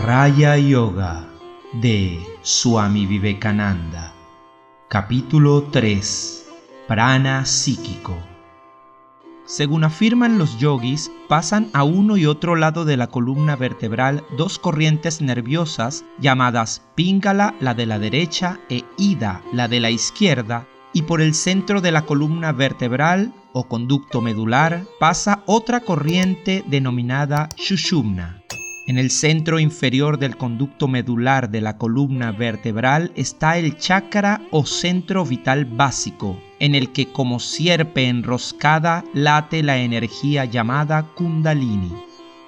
Raya Yoga de Swami Vivekananda. Capítulo 3. Prana psíquico. Según afirman los yogis, pasan a uno y otro lado de la columna vertebral dos corrientes nerviosas llamadas Pingala, la de la derecha, e Ida, la de la izquierda, y por el centro de la columna vertebral o conducto medular pasa otra corriente denominada Sushumna. En el centro inferior del conducto medular de la columna vertebral está el chakra o centro vital básico, en el que como sierpe enroscada late la energía llamada Kundalini.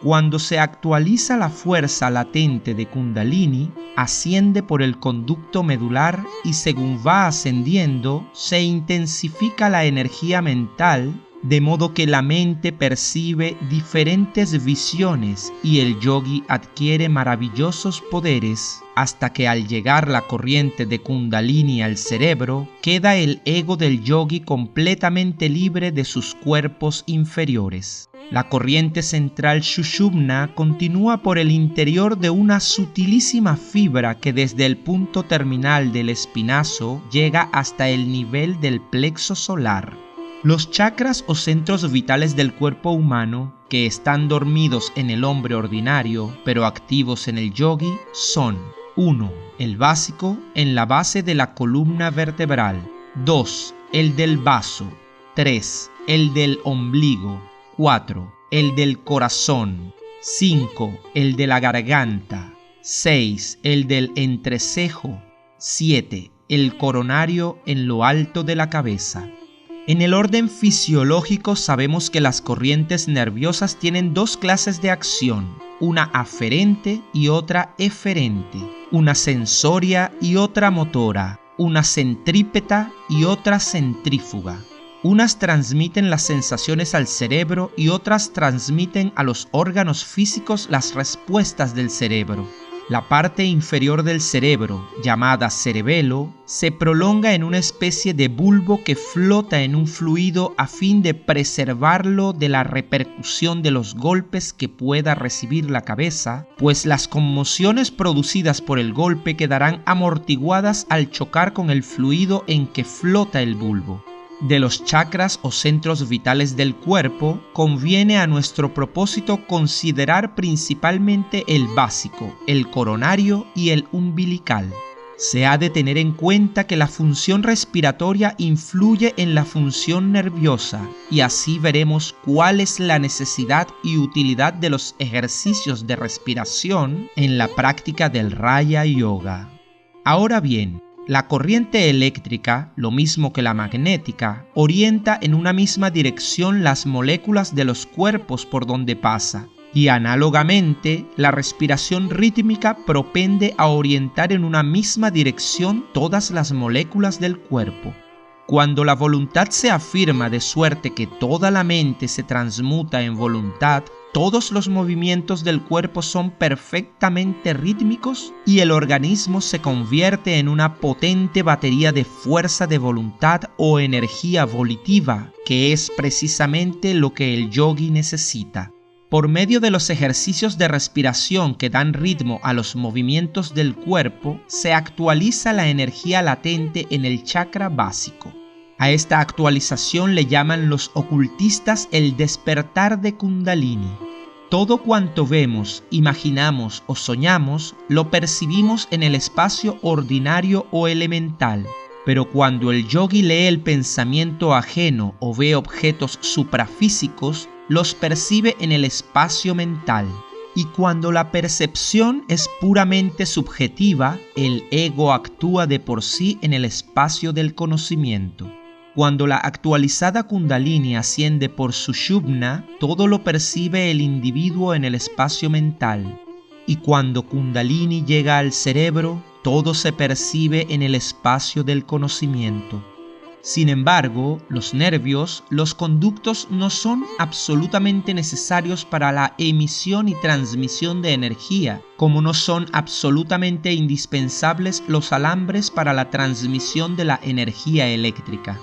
Cuando se actualiza la fuerza latente de Kundalini, asciende por el conducto medular y según va ascendiendo, se intensifica la energía mental, de modo que la mente percibe diferentes visiones y el yogi adquiere maravillosos poderes, hasta que al llegar la corriente de Kundalini al cerebro, queda el ego del yogi completamente libre de sus cuerpos inferiores. La corriente central Sushumna continúa por el interior de una sutilísima fibra que desde el punto terminal del espinazo llega hasta el nivel del plexo solar. Los chakras o centros vitales del cuerpo humano, que están dormidos en el hombre ordinario, pero activos en el yogi, son 1. El básico, en la base de la columna vertebral. 2. El del vaso. 3. El del ombligo. 4. El del corazón. 5. El de la garganta. 6. El del entrecejo. 7. El coronario en lo alto de la cabeza. En el orden fisiológico sabemos que las corrientes nerviosas tienen dos clases de acción, una aferente y otra eferente, una sensoria y otra motora, una centrípeta y otra centrífuga. Unas transmiten las sensaciones al cerebro y otras transmiten a los órganos físicos las respuestas del cerebro. La parte inferior del cerebro, llamada cerebelo, se prolonga en una especie de bulbo que flota en un fluido a fin de preservarlo de la repercusión de los golpes que pueda recibir la cabeza, pues las conmociones producidas por el golpe quedarán amortiguadas al chocar con el fluido en que flota el bulbo. De los chakras o centros vitales del cuerpo, conviene a nuestro propósito considerar principalmente el básico, el coronario y el umbilical. Se ha de tener en cuenta que la función respiratoria influye en la función nerviosa, y así veremos cuál es la necesidad y utilidad de los ejercicios de respiración en la práctica del Raya Yoga. Ahora bien, la corriente eléctrica, lo mismo que la magnética, orienta en una misma dirección las moléculas de los cuerpos por donde pasa, y análogamente, la respiración rítmica propende a orientar en una misma dirección todas las moléculas del cuerpo. Cuando la voluntad se afirma de suerte que toda la mente se transmuta en voluntad, todos los movimientos del cuerpo son perfectamente rítmicos y el organismo se convierte en una potente batería de fuerza de voluntad o energía volitiva, que es precisamente lo que el yogi necesita. Por medio de los ejercicios de respiración que dan ritmo a los movimientos del cuerpo, se actualiza la energía latente en el chakra básico. A esta actualización le llaman los ocultistas el despertar de Kundalini. Todo cuanto vemos, imaginamos o soñamos, lo percibimos en el espacio ordinario o elemental. Pero cuando el yogi lee el pensamiento ajeno o ve objetos suprafísicos, los percibe en el espacio mental. Y cuando la percepción es puramente subjetiva, el ego actúa de por sí en el espacio del conocimiento. Cuando la actualizada Kundalini asciende por Sushumna, todo lo percibe el individuo en el espacio mental. Y cuando Kundalini llega al cerebro, todo se percibe en el espacio del conocimiento. Sin embargo, los nervios, los conductos no son absolutamente necesarios para la emisión y transmisión de energía, como no son absolutamente indispensables los alambres para la transmisión de la energía eléctrica.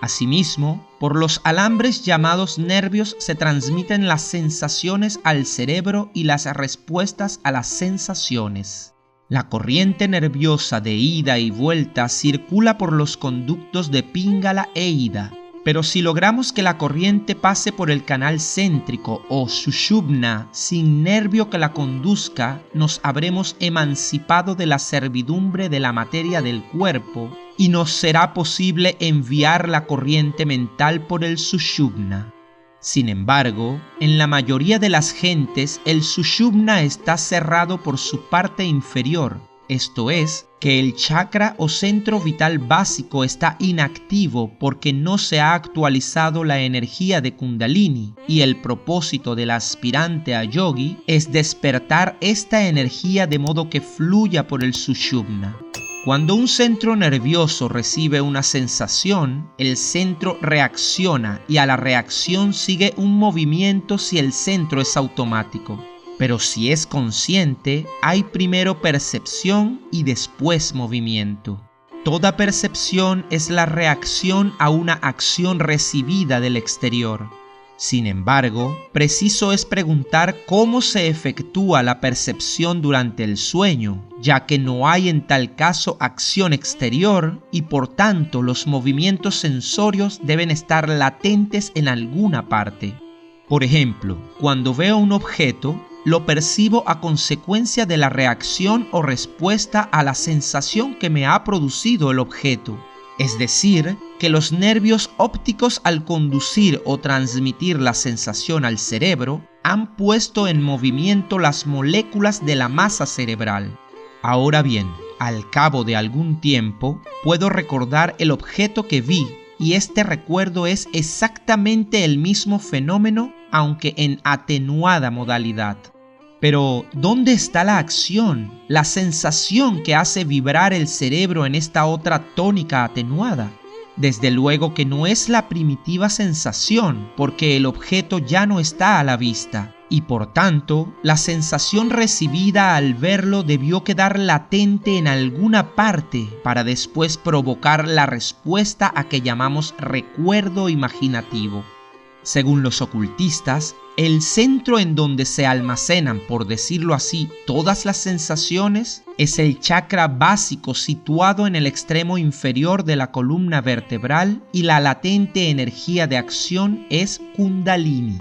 Asimismo, por los alambres llamados nervios se transmiten las sensaciones al cerebro y las respuestas a las sensaciones. La corriente nerviosa de ida y vuelta circula por los conductos de Píngala e Ida, pero si logramos que la corriente pase por el canal céntrico o Sushumna sin nervio que la conduzca, nos habremos emancipado de la servidumbre de la materia del cuerpo y nos será posible enviar la corriente mental por el Sushumna. Sin embargo, en la mayoría de las gentes el Sushumna está cerrado por su parte inferior, esto es, que el chakra o centro vital básico está inactivo porque no se ha actualizado la energía de Kundalini, y el propósito del aspirante a yogi es despertar esta energía de modo que fluya por el Sushumna. Cuando un centro nervioso recibe una sensación, el centro reacciona y a la reacción sigue un movimiento si el centro es automático. Pero si es consciente, hay primero percepción y después movimiento. Toda percepción es la reacción a una acción recibida del exterior. Sin embargo, preciso es preguntar cómo se efectúa la percepción durante el sueño, ya que no hay en tal caso acción exterior y por tanto los movimientos sensorios deben estar latentes en alguna parte. Por ejemplo, cuando veo un objeto, lo percibo a consecuencia de la reacción o respuesta a la sensación que me ha producido el objeto. Es decir, que los nervios ópticos al conducir o transmitir la sensación al cerebro han puesto en movimiento las moléculas de la masa cerebral. Ahora bien, al cabo de algún tiempo, puedo recordar el objeto que vi y este recuerdo es exactamente el mismo fenómeno, aunque en atenuada modalidad. Pero, ¿dónde está la acción, la sensación que hace vibrar el cerebro en esta otra tónica atenuada? Desde luego que no es la primitiva sensación, porque el objeto ya no está a la vista, y por tanto, la sensación recibida al verlo debió quedar latente en alguna parte para después provocar la respuesta a que llamamos recuerdo imaginativo. Según los ocultistas, el centro en donde se almacenan, por decirlo así, todas las sensaciones es el chakra básico situado en el extremo inferior de la columna vertebral y la latente energía de acción es Kundalini.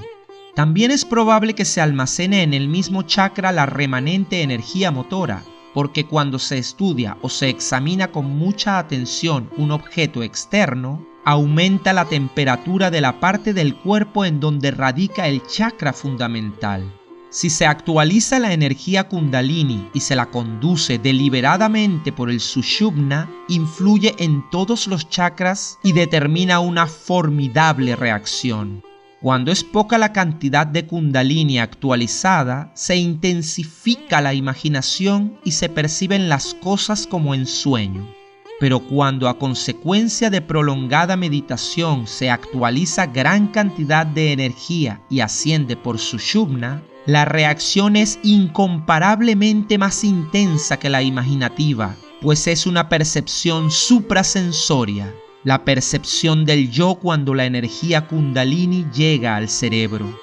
También es probable que se almacene en el mismo chakra la remanente energía motora, porque cuando se estudia o se examina con mucha atención un objeto externo, aumenta la temperatura de la parte del cuerpo en donde radica el chakra fundamental. Si se actualiza la energía Kundalini y se la conduce deliberadamente por el Sushumna, influye en todos los chakras y determina una formidable reacción. Cuando es poca la cantidad de Kundalini actualizada, se intensifica la imaginación y se perciben las cosas como en sueño. Pero cuando a consecuencia de prolongada meditación se actualiza gran cantidad de energía y asciende por Sushumna, la reacción es incomparablemente más intensa que la imaginativa, pues es una percepción suprasensoria, la percepción del yo cuando la energía Kundalini llega al cerebro.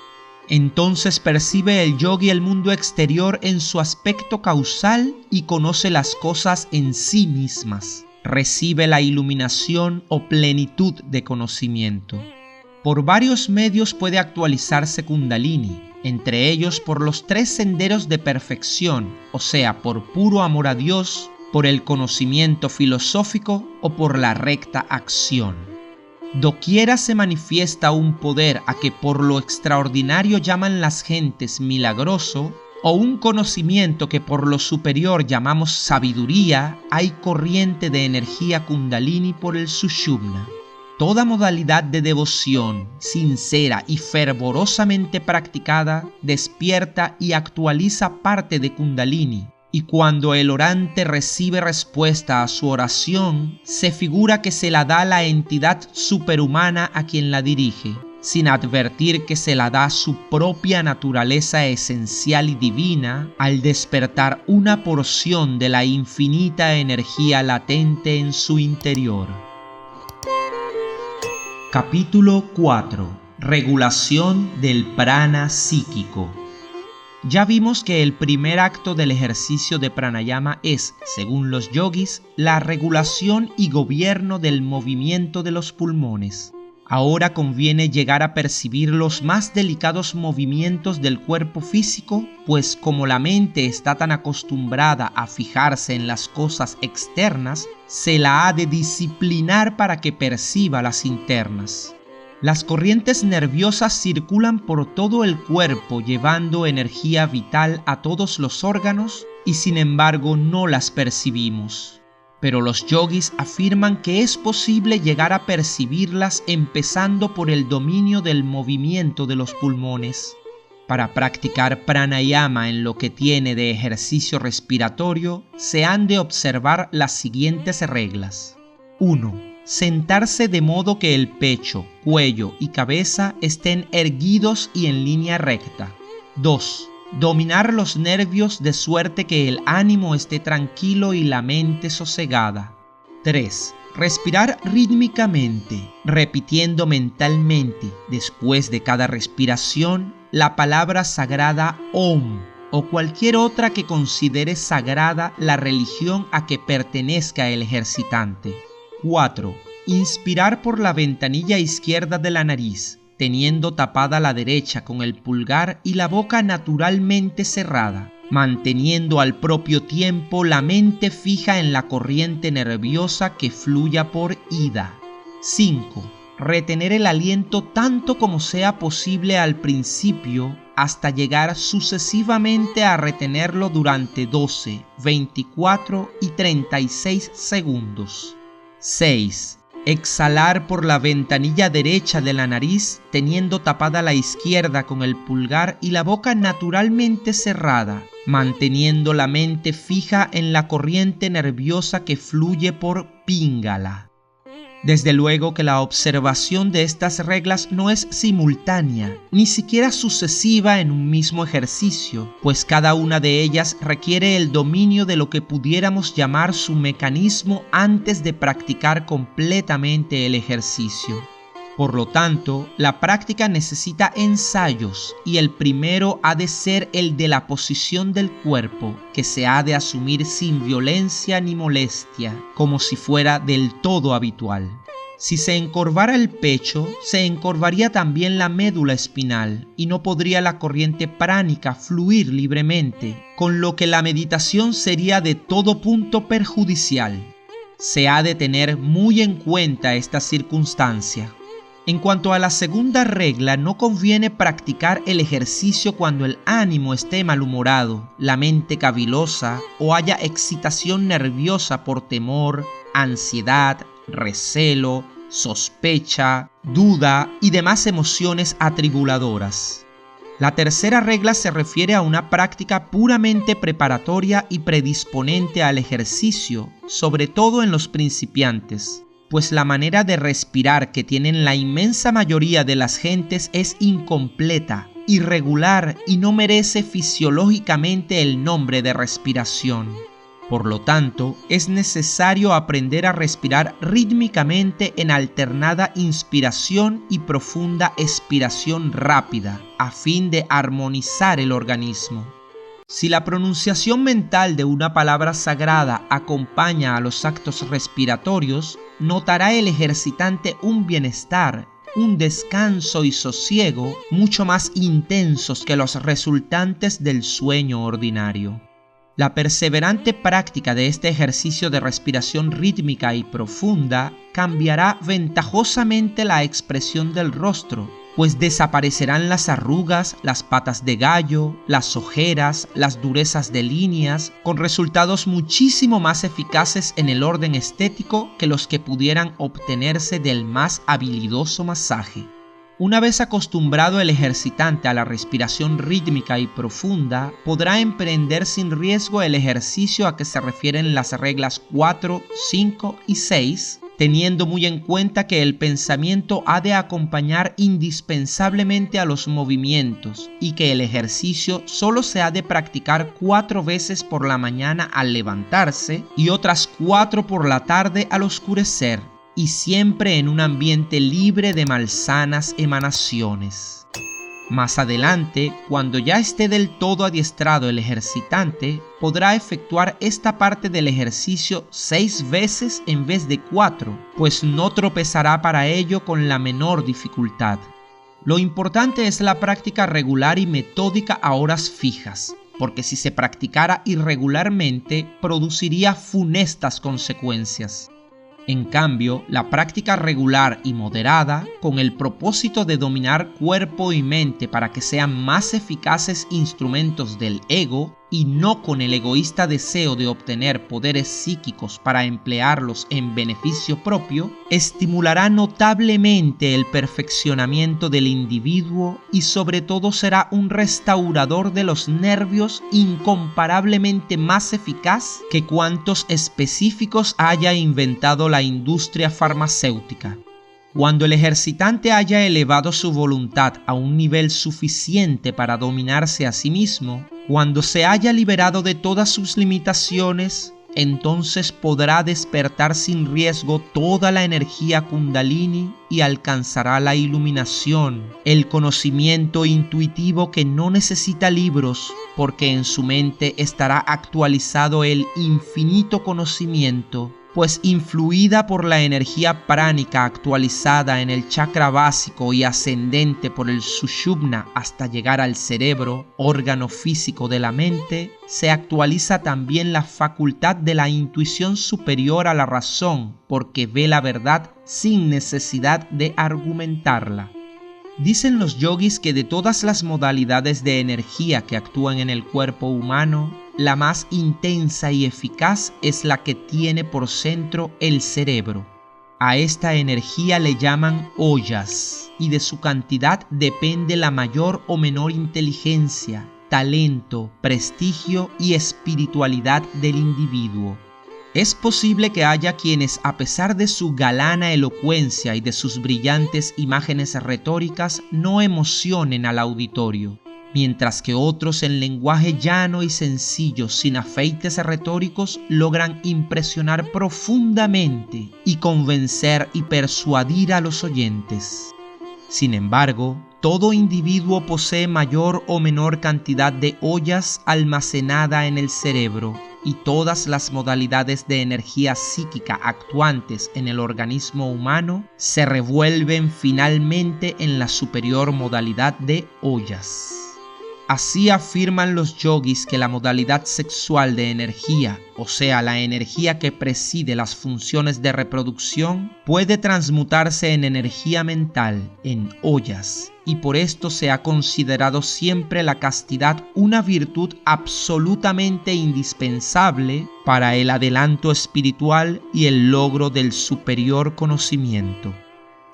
Entonces percibe el yogi el mundo exterior en su aspecto causal y conoce las cosas en sí mismas. Recibe la iluminación o plenitud de conocimiento. Por varios medios puede actualizarse Kundalini, entre ellos por los 3 senderos de perfección, o sea, por puro amor a Dios, por el conocimiento filosófico o por la recta acción. Doquiera se manifiesta un poder a que por lo extraordinario llaman las gentes milagroso, o un conocimiento que por lo superior llamamos sabiduría, hay corriente de energía Kundalini por el Sushumna. Toda modalidad de devoción, sincera y fervorosamente practicada, despierta y actualiza parte de Kundalini, y cuando el orante recibe respuesta a su oración, se figura que se la da la entidad superhumana a quien la dirige, sin advertir que se la da su propia naturaleza esencial y divina al despertar una porción de la infinita energía latente en su interior. Capítulo 4. Regulación del prana psíquico. Ya vimos que el primer acto del ejercicio de pranayama es, según los yogis, la regulación y gobierno del movimiento de los pulmones. Ahora conviene llegar a percibir los más delicados movimientos del cuerpo físico, pues como la mente está tan acostumbrada a fijarse en las cosas externas, se la ha de disciplinar para que perciba las internas. Las corrientes nerviosas circulan por todo el cuerpo llevando energía vital a todos los órganos y sin embargo no las percibimos. Pero los yogis afirman que es posible llegar a percibirlas empezando por el dominio del movimiento de los pulmones. Para practicar pranayama en lo que tiene de ejercicio respiratorio, se han de observar las siguientes reglas. 1. Sentarse de modo que el pecho, cuello y cabeza estén erguidos y en línea recta. 2. Dominar los nervios de suerte que el ánimo esté tranquilo y la mente sosegada. 3. Respirar rítmicamente, repitiendo mentalmente, después de cada respiración, la palabra sagrada Om o cualquier otra que considere sagrada la religión a que pertenezca el ejercitante. 4. Inspirar por la ventanilla izquierda de la nariz, teniendo tapada la derecha con el pulgar y la boca naturalmente cerrada, manteniendo al propio tiempo la mente fija en la corriente nerviosa que fluya por ida. 5. Retener el aliento tanto como sea posible al principio hasta llegar sucesivamente a retenerlo durante 12, 24 y 36 segundos. 6. Exhalar por la ventanilla derecha de la nariz, teniendo tapada la izquierda con el pulgar y la boca naturalmente cerrada, manteniendo la mente fija en la corriente nerviosa que fluye por Píngala. Desde luego que la observación de estas reglas no es simultánea, ni siquiera sucesiva en un mismo ejercicio, pues cada una de ellas requiere el dominio de lo que pudiéramos llamar su mecanismo antes de practicar completamente el ejercicio. Por lo tanto, la práctica necesita ensayos y el primero ha de ser el de la posición del cuerpo, que se ha de asumir sin violencia ni molestia, como si fuera del todo habitual. Si se encorvara el pecho, se encorvaría también la médula espinal y no podría la corriente pránica fluir libremente, con lo que la meditación sería de todo punto perjudicial. Se ha de tener muy en cuenta esta circunstancia. En cuanto a la segunda regla, no conviene practicar el ejercicio cuando el ánimo esté malhumorado, la mente cavilosa o haya excitación nerviosa por temor, ansiedad, recelo, sospecha, duda y demás emociones atribuladoras. La tercera regla se refiere a una práctica puramente preparatoria y predisponente al ejercicio, sobre todo en los principiantes, pues la manera de respirar que tienen la inmensa mayoría de las gentes es incompleta, irregular y no merece fisiológicamente el nombre de respiración. Por lo tanto, es necesario aprender a respirar rítmicamente en alternada inspiración y profunda expiración rápida, a fin de armonizar el organismo. Si la pronunciación mental de una palabra sagrada acompaña a los actos respiratorios, notará el ejercitante un bienestar, un descanso y sosiego mucho más intensos que los resultantes del sueño ordinario. La perseverante práctica de este ejercicio de respiración rítmica y profunda cambiará ventajosamente la expresión del rostro, pues desaparecerán las arrugas, las patas de gallo, las ojeras, las durezas de líneas, con resultados muchísimo más eficaces en el orden estético que los que pudieran obtenerse del más habilidoso masaje. Una vez acostumbrado el ejercitante a la respiración rítmica y profunda, podrá emprender sin riesgo el ejercicio a que se refieren las reglas 4, 5 y 6, teniendo muy en cuenta que el pensamiento ha de acompañar indispensablemente a los movimientos y que el ejercicio solo se ha de practicar 4 veces por la mañana al levantarse y otras 4 por la tarde al oscurecer, y siempre en un ambiente libre de malsanas emanaciones. Más adelante, cuando ya esté del todo adiestrado el ejercitante, podrá efectuar esta parte del ejercicio 6 veces en vez de 4, pues no tropezará para ello con la menor dificultad. Lo importante es la práctica regular y metódica a horas fijas, porque si se practicara irregularmente, produciría funestas consecuencias. En cambio, la práctica regular y moderada, con el propósito de dominar cuerpo y mente para que sean más eficaces instrumentos del ego, y no con el egoísta deseo de obtener poderes psíquicos para emplearlos en beneficio propio, estimulará notablemente el perfeccionamiento del individuo y sobre todo será un restaurador de los nervios incomparablemente más eficaz que cuantos específicos haya inventado la industria farmacéutica. Cuando el ejercitante haya elevado su voluntad a un nivel suficiente para dominarse a sí mismo, cuando se haya liberado de todas sus limitaciones, entonces podrá despertar sin riesgo toda la energía Kundalini y alcanzará la iluminación, el conocimiento intuitivo que no necesita libros, porque en su mente estará actualizado el infinito conocimiento, pues influida por la energía pránica actualizada en el chakra básico y ascendente por el Sushumna hasta llegar al cerebro, órgano físico de la mente, se actualiza también la facultad de la intuición superior a la razón, porque ve la verdad sin necesidad de argumentarla. Dicen los yogis que de todas las modalidades de energía que actúan en el cuerpo humano, la más intensa y eficaz es la que tiene por centro el cerebro. A esta energía le llaman ollas, y de su cantidad depende la mayor o menor inteligencia, talento, prestigio y espiritualidad del individuo. Es posible que haya quienes, a pesar de su galana elocuencia y de sus brillantes imágenes retóricas, no emocionen al auditorio, mientras que otros en lenguaje llano y sencillo, sin afeites retóricos, logran impresionar profundamente y convencer y persuadir a los oyentes. Sin embargo, todo individuo posee mayor o menor cantidad de ollas almacenada en el cerebro, y todas las modalidades de energía psíquica actuantes en el organismo humano se revuelven finalmente en la superior modalidad de ollas. Así afirman los yogis que la modalidad sexual de energía, o sea, la energía que preside las funciones de reproducción, puede transmutarse en energía mental, en ollas, y por esto se ha considerado siempre la castidad una virtud absolutamente indispensable para el adelanto espiritual y el logro del superior conocimiento.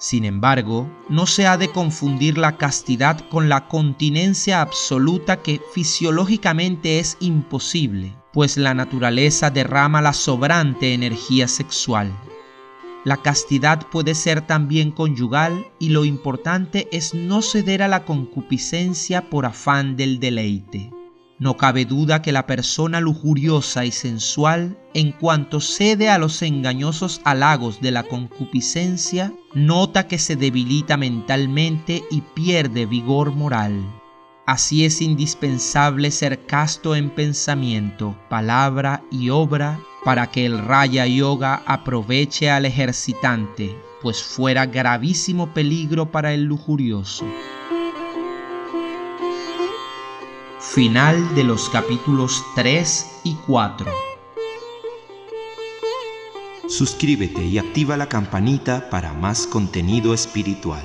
Sin embargo, no se ha de confundir la castidad con la continencia absoluta, que fisiológicamente es imposible, pues la naturaleza derrama la sobrante energía sexual. La castidad puede ser también conyugal, y lo importante es no ceder a la concupiscencia por afán del deleite. No cabe duda que la persona lujuriosa y sensual, en cuanto cede a los engañosos halagos de la concupiscencia, nota que se debilita mentalmente y pierde vigor moral. Así es indispensable ser casto en pensamiento, palabra y obra, para que el Raya Yoga aproveche al ejercitante, pues fuera gravísimo peligro para el lujurioso. Final de los capítulos 3 y 4. Suscríbete y activa la campanita para más contenido espiritual.